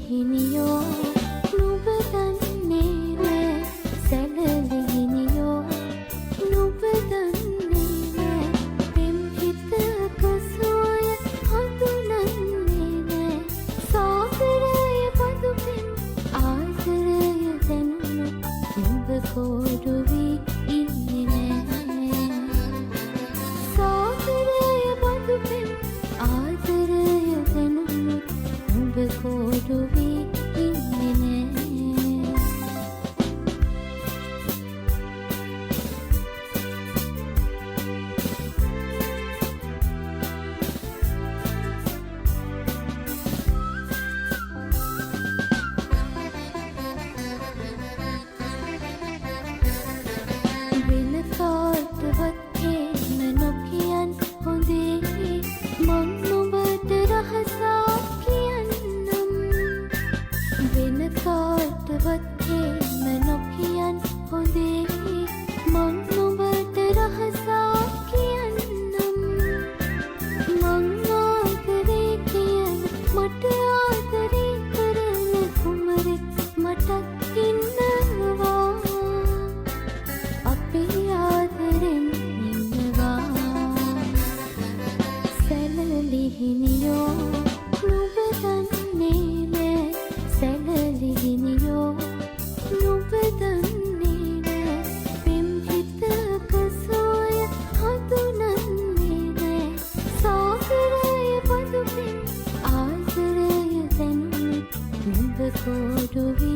හිනියෝ නුඹ දන්නේ නෑ සැලලි හිනියෝ නුඹ දන්නේ නෑ පෙම් හිතක සුවය හඳුනන්නේ නෑ සාගරය බඳු පෙම් ආදරය දැනුණු නුඹ කෝඩු වී ඉන්නේ නෑ සාගරය බඳු පෙම් ආදරය දැනුණු නුඹ කෝඩු වී ඉන්නේ නෑ වෙන කාටවත් එහෙම නොකියන් හොඳේ මං නුඹට රහසක් කියන්නම් වෙන කාටවත් එහෙම නොකියන් හොඳේ මං නුඹට රහසක් කියන්නම් මං ආදරේ කියන මට ආදරේ කරන කුමරෙක් මටත් ඉන්නවා අපේ ආදරෙන් ඉන්නවා සැලලි හිනියෝ නුඹ දන්නේ නෑ සැලලි හිනියෝ නුඹ දන්නේ නෑ පෙම් හිතක සුවය හඳුනන්නේ නෑ සාගරය බඳු පෙම් ආදරය දැනුණු නුඹ කෝඩු වී